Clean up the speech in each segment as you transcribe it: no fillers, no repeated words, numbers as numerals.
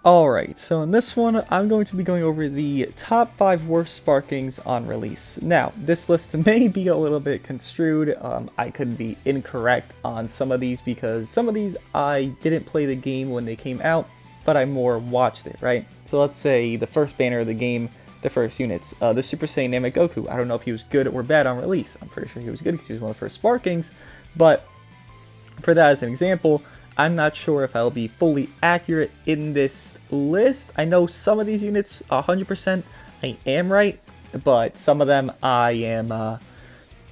Alright, so in this one, I'm going to be going over the top 5 worst sparkings on release. Now, this list may be a little bit construed. I could be incorrect on some of these because some of these I didn't play the game when they came out, but I more watched it, right? So let's say the first banner of the game, the first units, the Super Saiyan Namek Goku. I don't know if he was good or bad on release. I'm pretty sure he was good because he was one of the first sparkings, but for that as an example, I'm not sure if I'll be fully accurate in this list. I know some of these units, 100%, I am right, but some of them I am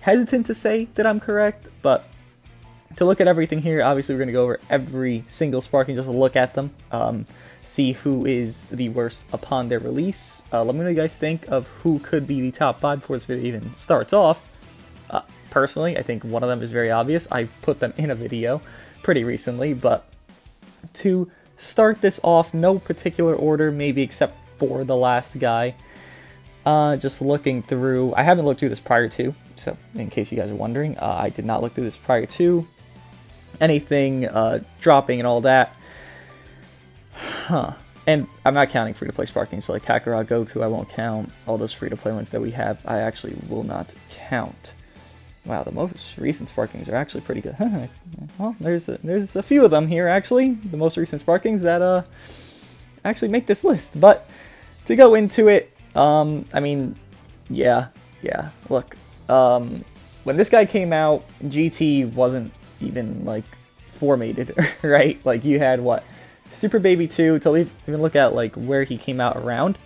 hesitant to say that I'm correct. But to look at everything here, obviously we're going to go over every single sparking, just look at them, see who is the worst upon their release. Let me know what you guys think of who could be the top 5 before this video even starts off. Personally, I think one of them is very obvious. I put them in a video pretty recently, but to start this off, no particular order, maybe except for the last guy. Just looking through, I haven't looked through this prior to, so in case you guys are wondering, I did not look through this prior to anything dropping and all that. And I'm not counting free-to-play sparking, so like Kakarot, Goku, I won't count. All those free-to-play ones that we have, I actually will not count. Wow, the most recent sparkings are actually pretty good. Well, there's a few of them here, actually. The most recent sparkings that actually make this list. But to go into it, I mean, yeah. Look, when this guy came out, GT wasn't even, like, formatted, right? Like, you had, what, Super Baby 2, to even look at, like, where he came out around.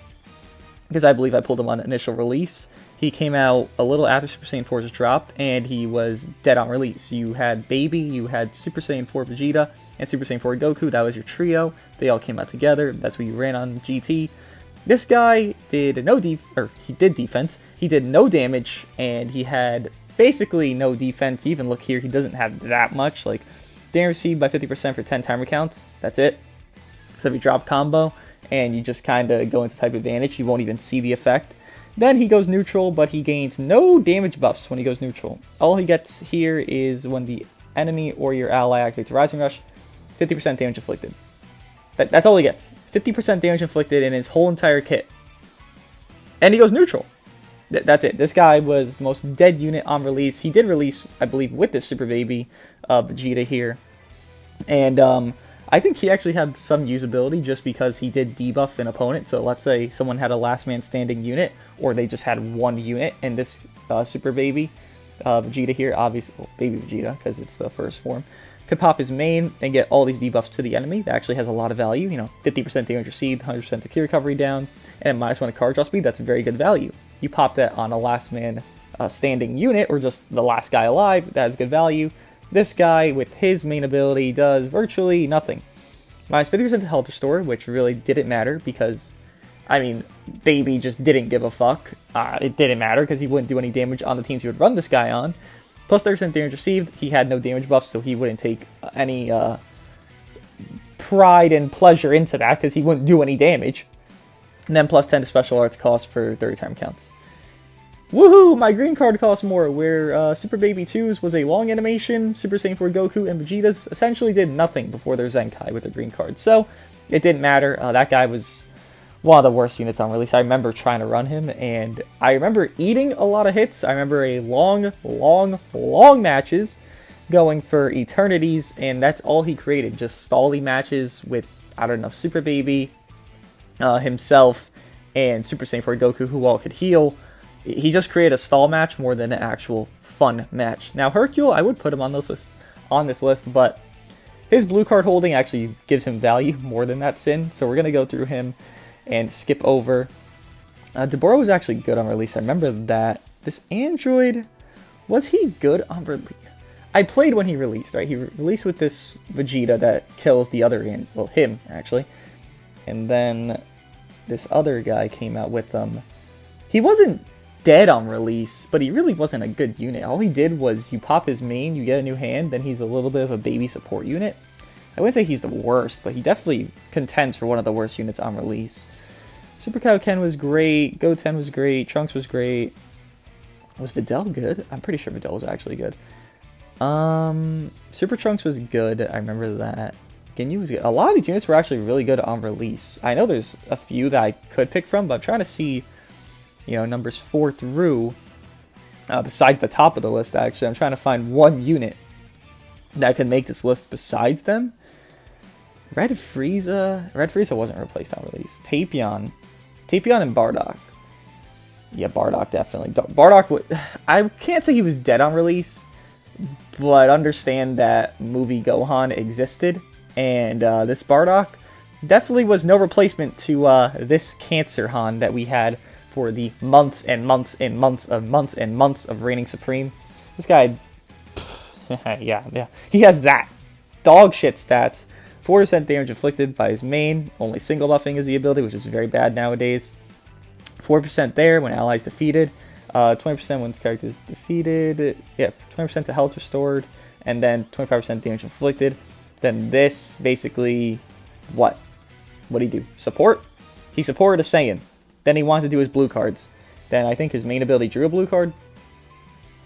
Because I believe I pulled him on initial release. He came out a little after Super Saiyan 4 was dropped, and he was dead on release. You had Baby, you had Super Saiyan 4 Vegeta, and Super Saiyan 4 Goku. That was your trio. They all came out together. That's what you ran on GT. This guy did he did defense. He did no damage, and he had basically no defense. Even look here, he doesn't have that much. Like, damage received by 50% for 10 timer counts. That's it. So if you drop combo, and you just kind of go into type advantage, you won't even see the effect. Then he goes neutral, but he gains no damage buffs when he goes neutral. All he gets here is when the enemy or your ally activates Rising Rush, 50% damage inflicted. That's all he gets. 50% damage inflicted in his whole entire kit. And he goes neutral. That's it. This guy was the most dead unit on release. He did release, I believe, with this Super Baby Vegeta here. And I think he actually had some usability just because he did debuff an opponent. So let's say someone had a last man standing unit, or they just had one unit in this Super Baby Vegeta here, obviously, well, Baby Vegeta, because it's the first form, could pop his main and get all these debuffs to the enemy. That actually has a lot of value. You know, 50% damage received, 100% secure recovery down, and -1 card draw speed. That's very good value. You pop that on a last man standing unit, or just the last guy alive, that has good value. This guy, with his main ability, does virtually nothing. -50% to health restore, which really didn't matter because, I mean, Baby just didn't give a fuck. It didn't matter because he wouldn't do any damage on the teams he would run this guy on. Plus 30% damage received. He had no damage buffs, so he wouldn't take any pride and pleasure into that because he wouldn't do any damage. And then plus 10 to special arts cost for 30 time counts. Woohoo! My green card costs more, where Super Baby 2's was a long animation, Super Saiyan 4 Goku and Vegeta's essentially did nothing before their Zenkai with their green card. So, it didn't matter. That guy was one of the worst units on release. I remember trying to run him, and I remember eating a lot of hits. I remember a long matches going for eternities, and that's all he created. Just stally matches with, I don't know, Super Baby, himself, and Super Saiyan 4 Goku, who all could heal. He just created a stall match more than an actual fun match. Now, Hercule, I would put him on this list, but his blue card holding actually gives him value more than that sin, so we're going to go through him and skip over. Deborah was actually good on release. I remember that. This android, was he good on release? I played when he released, right? He released with this Vegeta that kills the other, well, him, actually. And then this other guy came out with them. He wasn't dead on release, but he really wasn't a good unit. All he did was you pop his main, you get a new hand, then he's a little bit of a baby support unit. I wouldn't say he's the worst, but he definitely contends for one of the worst units on release. Super Cow Ken was great, Goten was great, Trunks was great. Was Videl good? I'm pretty sure Videl was actually good. Super Trunks was good, I remember that. Ginyu, a lot of these units were actually really good on release. I know there's a few that I could pick from, but I'm trying to see, you know, numbers 4 through, besides the top of the list, actually. I'm trying to find one unit that can make this list besides them. Red Frieza wasn't replaced on release. Tapion and Bardock. Yeah, Bardock definitely. I can't say he was dead on release, but understand that movie Gohan existed, and this Bardock definitely was no replacement to this Cancer Han that we had for the months and months and months of reigning supreme. This guy, yeah, he has that dog shit stats. 4% damage inflicted by his main, only single buffing is the ability, which is very bad nowadays. 4% there when allies defeated, 20% when character is defeated, 20% to health restored, and then 25% damage inflicted. Then this basically, what did he do? Support? He supported a Saiyan. Then he wanted to do his blue cards. Then I think his main ability drew a blue card.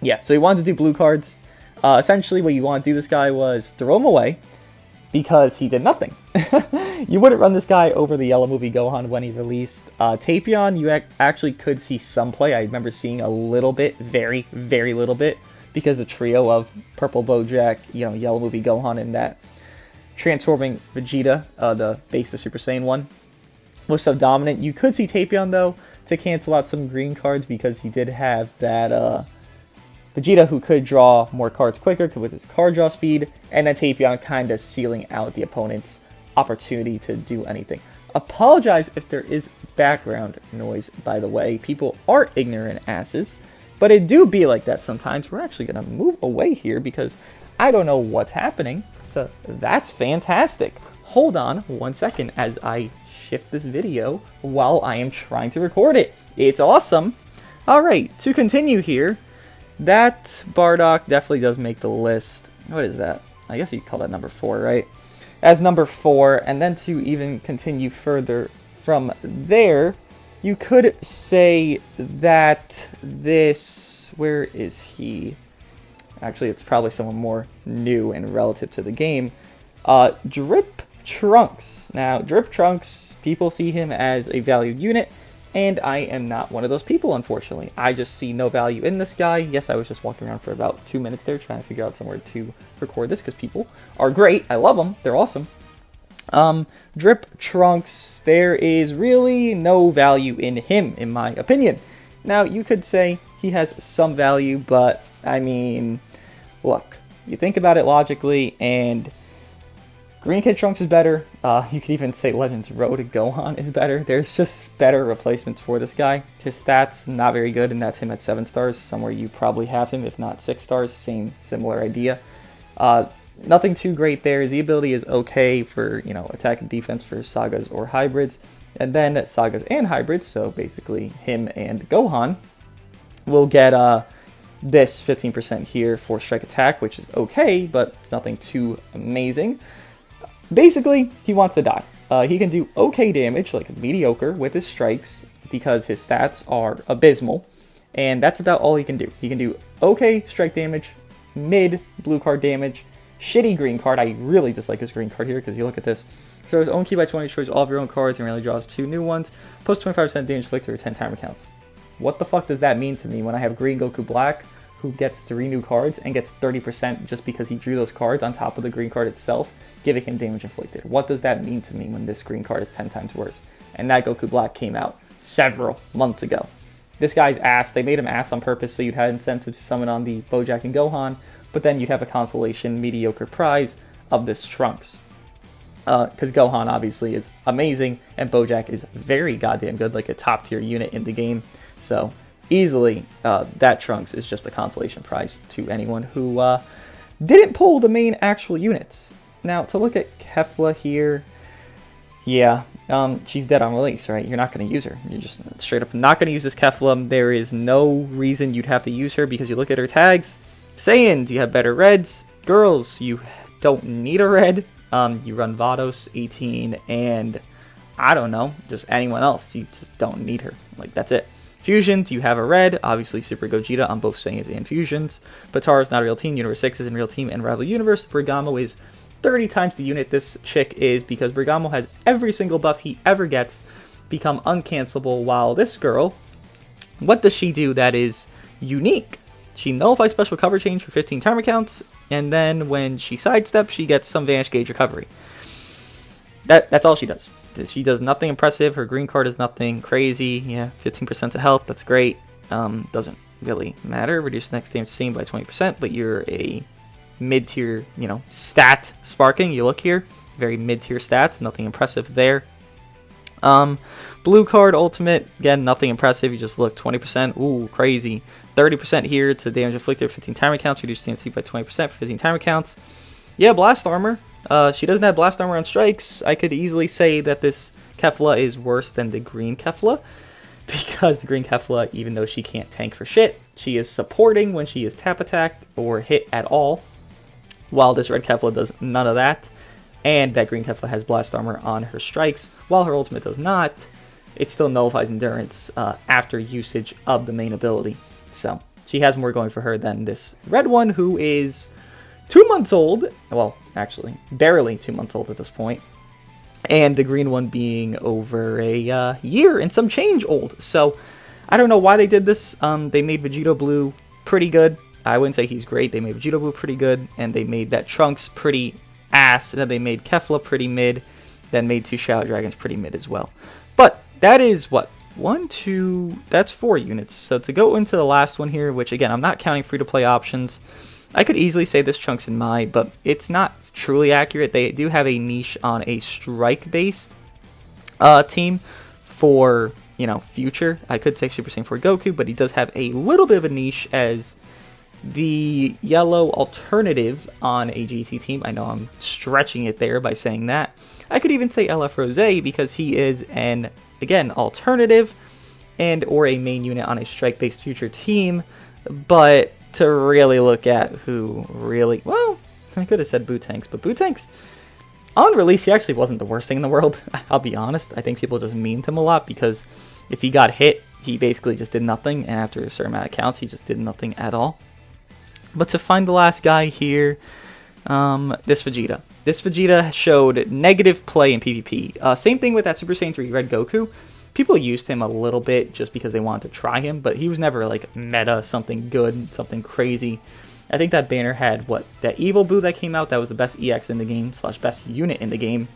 Yeah, so he wanted to do blue cards. Essentially what you want to do this guy was throw him away, because he did nothing. You wouldn't run this guy over the yellow movie Gohan when he released. Tapion, you actually could see some play. I remember seeing a little bit, very, very little bit, because the trio of Purple Bojack, you know, yellow movie Gohan, and that transforming Vegeta, the base to Super Saiyan 1, was so dominant. You could see Tapion, though, to cancel out some green cards, because he did have that Vegeta who could draw more cards quicker with his card draw speed, and then Tapion kind of sealing out the opponent's opportunity to do anything. Apologize if there is background noise, by the way. People are ignorant asses, but it do be like that sometimes. We're actually going to move away here because I don't know what's happening. So that's fantastic. Hold on 1 second as I shift this video while I am trying to record it. It's awesome. All right, to continue here. That Bardock definitely does make the list. What is that? I guess you'd call that number 4, right? As number 4, and then to even continue further from there, you could say that this... Where is he? Actually, it's probably someone more new and relative to the game. Drip Trunks. Now, Drip Trunks, people see him as a valued unit, and I am not one of those people, unfortunately. I just see no value in this guy. Yes, I was just walking around for about 2 minutes there trying to figure out somewhere to record this because people are great. I love them. They're awesome. Drip Trunks, there is really no value in him, in my opinion. Now, you could say he has some value, but, I mean, look, you think about it logically, and Green Kid Trunks is better. You could even say Legends Road to Gohan is better. There's just better replacements for this guy. His stats, not very good, and that's him at 7 stars. Somewhere you probably have him, if not 6 stars. Similar idea. Nothing too great there. His ability is okay for, you know, attack and defense for Sagas or Hybrids. And then Sagas and Hybrids, so basically him and Gohan, will get this 15% here for strike attack, which is okay, but it's nothing too amazing. Basically, he wants to die. He can do okay damage, like mediocre, with his strikes, because his stats are abysmal, and that's about all he can do. He can do okay strike damage, mid blue card damage, shitty green card. I really dislike his green card here, because you look at this. Shows own key by 20, destroys all of your own cards, and randomly draws 2 new ones. Post 25% damage inflicted or 10 timer counts. What the fuck does that mean to me when I have Green Goku Black, who gets 3 new cards and gets 30% just because he drew those cards on top of the green card itself, giving him damage inflicted? What does that mean to me when this green card is 10 times worse? And that Goku Black came out several months ago. This guy's ass, they made him ass on purpose so you'd have incentive to summon on the Bojack and Gohan, but then you'd have a consolation mediocre prize of this Trunks. Because Gohan obviously is amazing, and Bojack is very goddamn good, like a top tier unit in the game. So easily, that Trunks is just a consolation prize to anyone who didn't pull the main actual units. Now, to look at Kefla here, yeah, she's dead on release, right? You're not going to use her. You're just straight up not going to use this Kefla. There is no reason you'd have to use her because you look at her tags. Saiyans, you have better reds. Girls, you don't need a red. You run Vados, 18, and I don't know, just anyone else. You just don't need her. Like, that's it. Fusions, you have a red, obviously Super Gogeta on both Saiyans and Fusions. Potara's not a real team, Universe 6 is in real team and Rival Universe. Bergamo is 30 times the unit this chick is, because Bergamo has every single buff he ever gets become uncancelable, while this girl, what does she do that is unique? She nullifies special cover change for 15 timer counts, and then when she sidesteps, she gets some Vanish Gauge recovery. That's all she does. She does nothing impressive. Her green card is nothing crazy. Yeah, 15% to health, that's great. Doesn't really matter. Reduce next damage seen by 20%, but you're a mid-tier, stat sparking. You look here, very mid-tier stats, nothing impressive there. Blue card ultimate, again, nothing impressive. You just look 20%. Ooh, crazy. 30% here to damage inflicted, 15 timer counts. Reduce CNC by 20% for 15 timer counts. Yeah, blast armor. She doesn't have blast armor on strikes. I could easily say that this Kefla is worse than the green Kefla, because the green Kefla, even though she can't tank for shit, she is supporting when she is tap attacked or hit at all, while this red Kefla does none of that. And that green Kefla has blast armor on her strikes, while her ultimate does not. It still nullifies endurance after usage of the main ability. So she has more going for her than this red one, who is 2 months old. Well, actually, barely 2 months old at this point. And the green one being over a year and some change old. So I don't know why they did this. They made Vegito Blue pretty good. I wouldn't say he's great. They made Vegito Blue pretty good, and they made that Trunks pretty ass, and then they made Kefla pretty mid, then made 2 Shadow Dragons pretty mid as well. But that is what? 1, 2, that's 4 units. So to go into the last one here, which again, I'm not counting free-to-play options, I could easily say this Trunks in Mai, but it's not truly accurate. They do have a niche on a strike-based team for, future. I could say Super Saiyan 4 Goku, but he does have a little bit of a niche as the yellow alternative on a GT team. I know I'm stretching it there by saying that. I could even say LF Rose, because he is an, again, alternative and or a main unit on a strike-based future team. But to really look at who really, well, I could have said Bootanks, but Bootanks, on release, he actually wasn't the worst thing in the world. I'll be honest. I think people just memed him a lot, because if he got hit, he basically just did nothing, and after a certain amount of counts, he just did nothing at all. But to find the last guy here, this Vegeta. This Vegeta showed negative play in PvP. Same thing with that Super Saiyan 3 Red Goku. People used him a little bit just because they wanted to try him, but he was never like meta, something good, something crazy. I think that banner had, that Evil Boo that came out, that was the best EX in the game, / best unit in the game.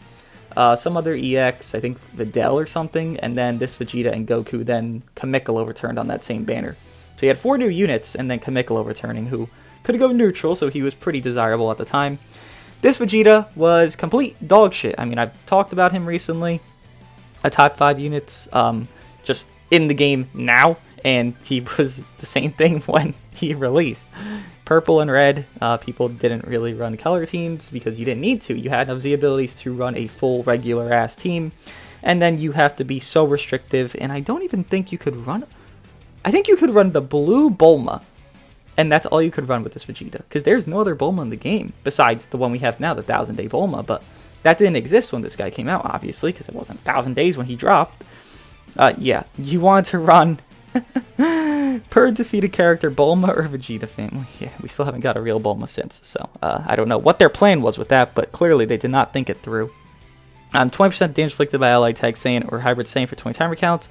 Some other EX, I think Videl or something, and then this Vegeta and Goku, then Kamikalo returned on that same banner. So he had 4 new units, and then Kamikalo returning, who could go neutral, so he was pretty desirable at the time. This Vegeta was complete dog shit. I mean, I've talked about him recently. A top 5 units just in the game now, and he was the same thing when he released. Purple and red, people didn't really run color teams because you didn't need to. You had the abilities to run a full regular ass team, and then you have to be so restrictive, and I don't even think you could run... I think you could run the blue Bulma, and that's all you could run with this Vegeta, because there's no other Bulma in the game besides the one we have now, the 1000-day Bulma, but that didn't exist when this guy came out, obviously, because it wasn't 1000 days when he dropped. Yeah, you want to run per defeated character Bulma or Vegeta family. Yeah, we still haven't got a real Bulma since, so I don't know what their plan was with that, but clearly they did not think it through. 20% damage inflicted by Allied Tag Saiyan or Hybrid Saiyan for 20 timer counts.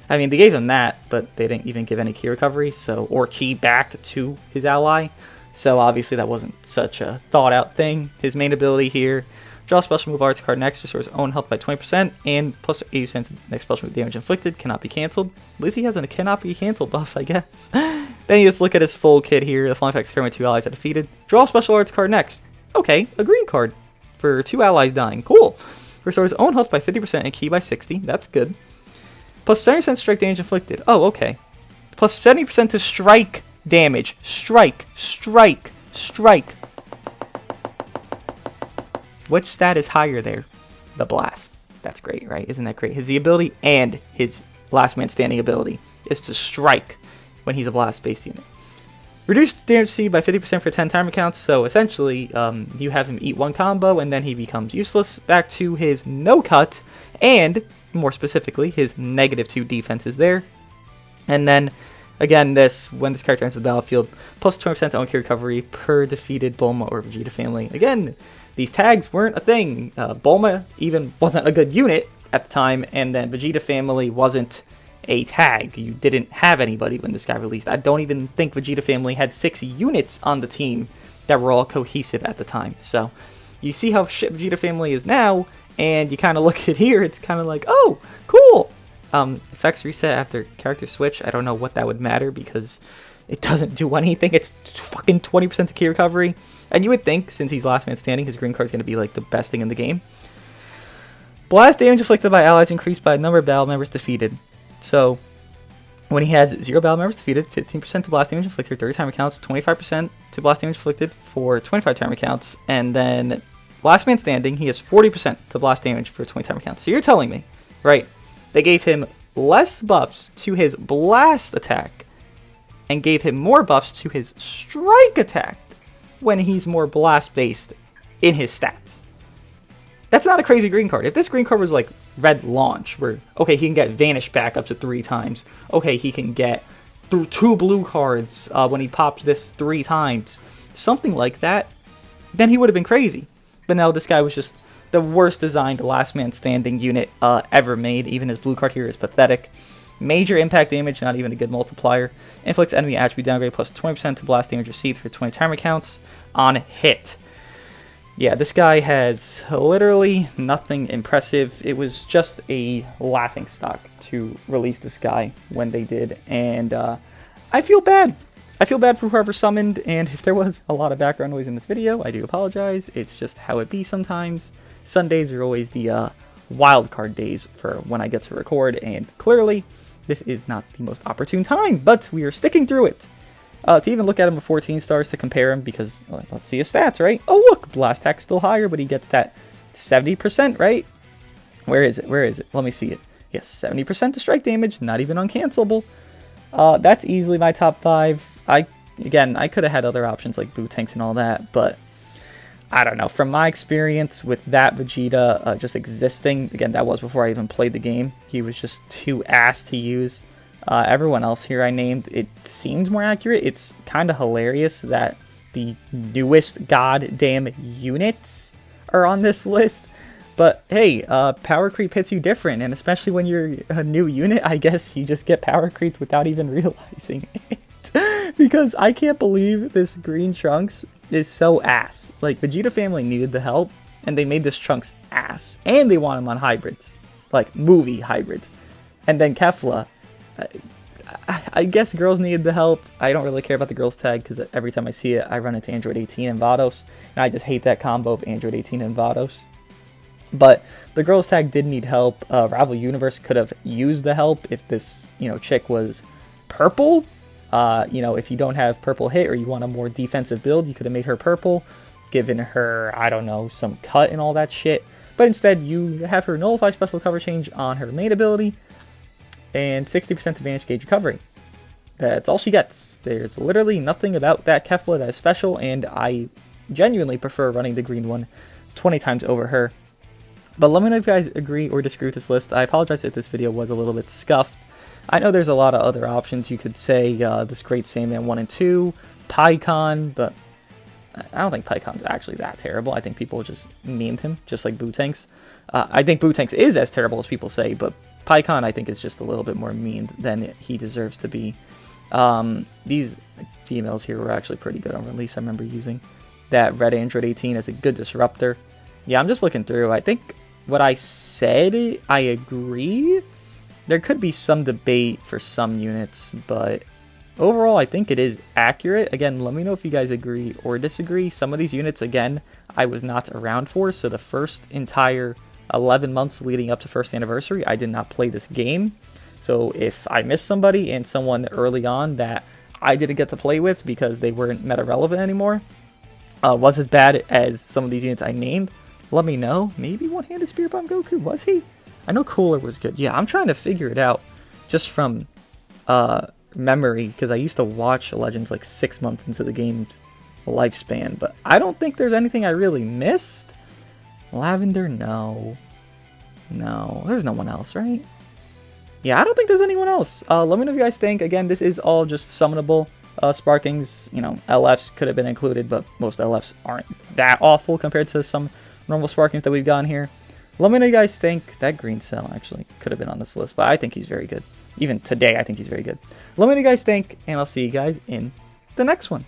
I mean, they gave him that, but they didn't even give any key recovery, or key back to his ally. So obviously that wasn't such a thought out thing. His main ability here, draw a special move arts card next, restores own health by 20%, and plus 80 cents next special move damage inflicted, cannot be cancelled. At least he has a cannot be cancelled buff, I guess. Then you just look at his full kit here, the flying effects occur when 2 allies are defeated. Draw a special arts card next. Okay, a green card for 2 allies dying. Cool. Restores own health by 50% and key by 60. That's good. Plus 70% strike damage inflicted. Oh, okay. Plus 70% to strike damage. Strike. Which stat is higher there? The blast. That's great, right? Isn't that great? His ability and his last man standing ability is to strike when he's a blast-based unit. Reduced damage C by 50% for 10 timer counts, so essentially you have him eat 1 combo and then he becomes useless. Back to his no-cut, and more specifically his -2 defense is there. And then Again, when this character enters the battlefield, plus 20% own key recovery per defeated Bulma or Vegeta family. Again, these tags weren't a thing. Bulma even wasn't a good unit at the time, and then Vegeta family wasn't a tag. You didn't have anybody when this guy released. I don't even think Vegeta family had 6 units on the team that were all cohesive at the time. So you see how shit Vegeta family is now, and you kind of look at here, it's kind of like, oh, cool. Effects reset after character switch. I don't know what that would matter because it doesn't do anything. It's fucking 20% key recovery. And you would think, since he's last man standing, his green card is going to be like the best thing in the game. Blast damage inflicted by allies increased by number of battle members defeated. So when he has 0 battle members defeated, 15% to blast damage inflicted 30 timer counts, 25% to blast damage inflicted for 25 timer counts, and then last man standing, he has 40% to blast damage for 20 timer counts. So you're telling me, right? They gave him less buffs to his blast attack and gave him more buffs to his strike attack when he's more blast based in his stats. That's not a crazy green card. If this green card was like red launch, where, okay, he can get vanish back up to 3 times. Okay, he can get through 2 blue cards when he pops this 3 times. Something like that, then he would have been crazy. But no, this guy was just the worst designed last man standing unit ever made. Even his blue card here is pathetic. Major impact damage, not even a good multiplier. Inflicts enemy attribute downgrade plus 20% to blast damage received for 20 timer counts on hit. Yeah, this guy has literally nothing impressive. It was just a laughing stock to release this guy when they did. And I feel bad. I feel bad for whoever summoned, and if there was a lot of background noise in this video, I do apologize. It's just how it be sometimes. Sundays are always the wild card days for when I get to record, and clearly this is not the most opportune time, but we are sticking through it. To even look at him with 14 stars to compare him, because let's see his stats, right? Oh look, blast attack's still higher, but he gets that 70%, right? Where is it? Where is it? Let me see it. Yes, 70% to strike damage, not even uncancelable. That's easily my top 5. Again, I could have had other options like boot tanks and all that, but I don't know. From my experience with that Vegeta just existing, again, that was before I even played the game. He was just too ass to use. Everyone else here I named, it seems more accurate. It's kind of hilarious that the newest goddamn units are on this list. But hey, power creep hits you different, and especially when you're a new unit, I guess you just get power creeped without even realizing it. Because I can't believe this green Trunks is so ass. Like, Vegeta family needed the help, and they made this Trunks ass. And they want him on hybrids. Like, movie hybrids. And then Kefla. I guess girls needed the help. I don't really care about the girls tag, because every time I see it, I run into Android 18 and Vados. And I just hate that combo of Android 18 and Vados. But the girls tag did need help. Rival Universe could have used the help if this, chick was purple. If you don't have purple hit or you want a more defensive build, you could have made her purple, given her, I don't know, some cut and all that shit. But instead, you have her nullify special cover change on her main ability and 60% advantage gauge recovery. That's all she gets. There's literally nothing about that Kefla that is special, and I genuinely prefer running the green one 20 times over her. But let me know if you guys agree or disagree with this list. I apologize if this video was a little bit scuffed. I know there's a lot of other options. You could say this Great Saiyaman 1 and 2, Pycon, but I don't think Pycon's actually that terrible. I think people just memed him, just like Bootanks. I think Bootanks is as terrible as people say, but Pycon I think is just a little bit more memed than he deserves to be. These females here were actually pretty good on release. I remember using that red Android 18 as a good disruptor. Yeah, I'm just looking through. I think what I said, I agree. There could be some debate for some units, but overall, I think it is accurate. Again, let me know if you guys agree or disagree. Some of these units, again, I was not around for, so the first entire 11 months leading up to first anniversary, I did not play this game. So if I missed somebody and someone early on that I didn't get to play with because they weren't meta relevant anymore, was as bad as some of these units I named, let me know. Maybe One-Handed Spirit Bomb Goku, was he? I know Cooler was good. Yeah, I'm trying to figure it out just from memory, because I used to watch Legends like 6 months into the game's lifespan, but I don't think there's anything I really missed. Lavender, no. No, there's no one else, right? yeah, I don't think there's anyone else. Let me know if you guys think. Again, this is all just summonable sparkings. You know, LFs could have been included, but most LFs aren't that awful compared to some normal sparkings that we've gotten here. Let me know you guys think. That green cell actually could have been on this list, but I think he's very good. Even today, I think he's very good. Let me know you guys think, and I'll see you guys in the next one.